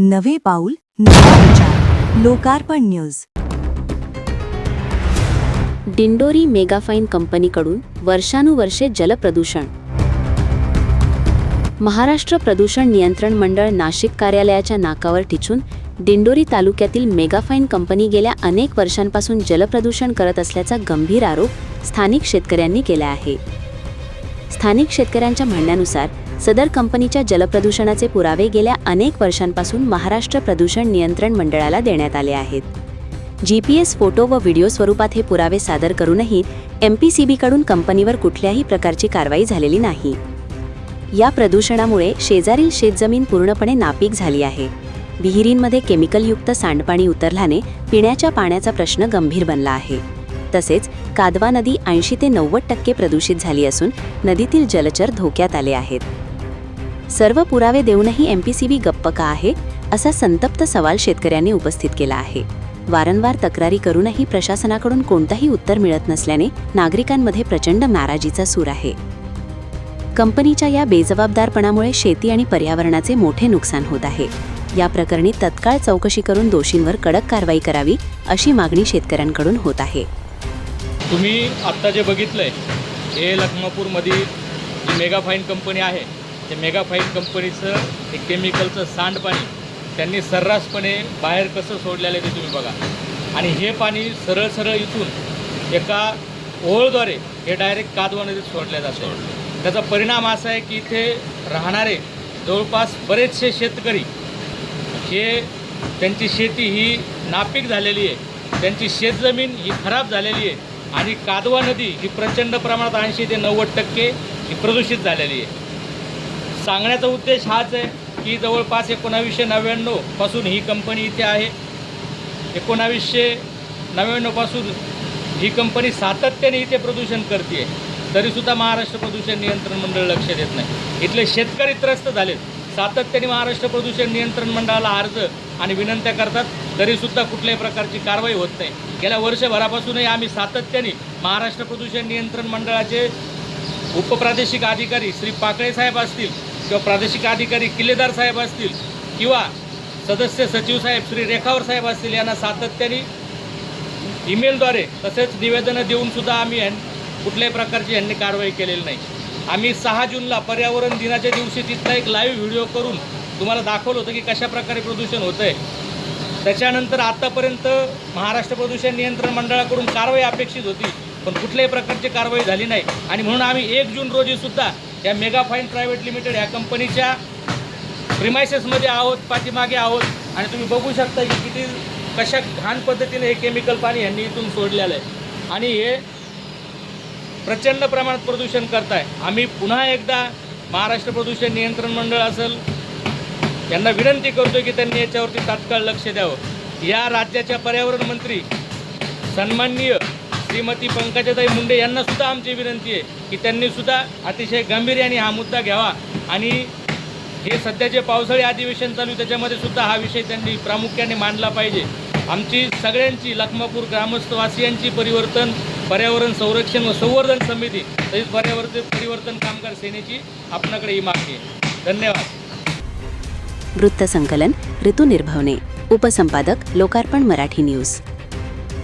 नवे पाऊल नवा विचार. लोकार्पण न्यूज. दिंडोरी मेगाफाईन कंपनीकडून वर्षानुवर्षे जलप्रदूषण. महाराष्ट्र प्रदूषण नियंत्रण मंडळ नाशिक कार्यालयाच्या नाकावर टिचून दिंडोरी तालुक्यातील मेगाफाईन कंपनी गेल्या अनेक वर्षांपासून जलप्रदूषण करत असल्याचा गंभीर आरोप स्थानिक शेतकऱ्यांनी केला आहे. स्थानिक शेतकऱ्यांच्या म्हणण्यानुसार सदर कंपनीच्या जलप्रदूषणाचे पुरावे गेल्या अनेक वर्षांपासून महाराष्ट्र प्रदूषण नियंत्रण मंडळाला देण्यात आले आहेत. GPS फोटो व व्हिडिओ स्वरूपात हे पुरावे सादर करूनही MPCBकडून कंपनीवर कुठल्याही प्रकारची कारवाई झालेली नाही. या प्रदूषणामुळे शेजारील शेतजमीन पूर्णपणे नापीक झाली आहे. विहिरींमध्ये केमिकलयुक्त सांडपाणी उतरल्याने पिण्याच्या पाण्याचा प्रश्न गंभीर बनला आहे. तसेच कादवा नदी 80 ते 90% प्रदूषित झाली असून नदीतील जलचर धोक्यात आले आहेत. सर्व पुरावे देऊनही MPCB गप्प का आहे, असा संतप्त सवाल शेतकऱ्यांनी उपस्थित केला आहे. वारंवार तक्रारी करूनही प्रशासनाकडून कोणताही उत्तर मिळत नसल्याने नागरिकांमध्ये प्रचंड नाराजीचा सूर आहे. कंपनीच्या या बेजबाबदारपणामुळे शेती आणि पर्यावरणाचे मोठे नुकसान होत आहे. या प्रकरणी तत्काळ चौकशी करून दोषींवर कडक कारवाई करावी, अशी मागणी शेतकऱ्यांकडून होत आहे. तुम्ही आत्ता जे बघितलंय हे लखमापूरमधील जी मेगाफाईन कंपनी आहे, ते मेगाफाईन कंपनीचं हे केमिकलचं सांडपाणी त्यांनी सर्रासपणे बाहेर कसं सोडलेलं आहे ते तुम्ही बघा. आणि हे पाणी सरळ सरळ इथून एका ओळद्वारे हे डायरेक्ट कादवा नदीत सोडलं जातं. त्याचा परिणाम असा आहे की इथे राहणारे जवळपास बरेचसे शेतकरी हे त्यांची शेती ही नापीक झालेली आहे, त्यांची शेतजमीन ही खराब झालेली आहे आणि कादवा नदी ही प्रचंड प्रमाणात 80 ते 90% ही प्रदूषित झालेली आहे. सांगण्याचा उद्देश हाच आहे की जवळपास 1999 पासून ही कंपनी इथे आहे. 1999 पासून ही कंपनी सातत्याने इथे प्रदूषण करते, तरीसुद्धा महाराष्ट्र प्रदूषण नियंत्रण मंडळ लक्ष देत नाही. इथले शेतकरी त्रस्त झालेत. सातत्याने महाराष्ट्र प्रदूषण नियंत्रण मंडळाला अर्ज आणि विनंत्या करतात, तरीसुद्धा कुठल्याही प्रकारची कारवाई होत नाही. गेल्या वर्षभरापासूनही आम्ही सातत्याने महाराष्ट्र प्रदूषण नियंत्रण मंडळाचे उपप्रादेशिक अधिकारी श्री पाकळे साहेब असतील किंवा प्रादेशिक अधिकारी किल्लेदार साहेब असतील किंवा सदस्य सचिव साहेब श्री रेखावर साहेब असतील, यांना सातत्याने ईमेलद्वारे तसेच निवेदनं देऊनसुद्धा आम्ही कुठल्याही प्रकारची यांनी कारवाई केलेली नाही. आम्ही 6 जूनला पर्यावरण दिनाच्या दिवशी तिथला एक लाईव्ह व्हिडिओ करून तुम्हाला दाखवलं होतं की कशा प्रकारे प्रदूषण होतं आहे. त्याच्यानंतर आत्तापर्यंत महाराष्ट्र प्रदूषण नियंत्रण मंडळाकडून कारवाई अपेक्षित होती, पण कुठल्याही प्रकारची कारवाई झाली नाही. आणि म्हणून आम्ही 1 जून रोजीसुद्धा या मेगाफाईन प्रायव्हेट लिमिटेड ह्या कंपनीच्या प्रिमायसेसमध्ये आहोत, पाठीमागे आहोत. आणि तुम्ही बघू शकता की किती कशा घाण पद्धतीने हे केमिकल पाणी यांनी इथून सोडलेलं आहे आणि हे प्रचंड प्रमाणात प्रदूषण करताय. आम्ही पुन्हा एकदा महाराष्ट्र प्रदूषण नियंत्रण मंडळ असेल यांना विनंती करतो की त्यांनी याच्यावरती तात्काळ लक्ष द्यावं. या राज्याच्या पर्यावरण मंत्री सन्माननीय श्रीमती पंकजाताई मुंडे यांनासुद्धा आमची विनंती आहे की त्यांनीसुद्धा अतिशय गांभीर्याने हा मुद्दा घ्यावा आणि हे सध्या जे पावसाळी अधिवेशन चालू आहे त्याच्यामध्ये सुद्धा हा विषय त्यांनी प्रामुख्याने मांडला पाहिजे. आमची सगळ्यांची लखमापूर ग्रामस्थवासियांची पर्यावरण संरक्षण व संवर्धन समिती तसेच परिवर्तन कामगार सेनेची आपणाकडे ही मागणी आहे. धन्यवाद. वृत्तसंकलन ऋतू निर्भवने. उपसंपादक लोकार्पण मराठी न्यूज.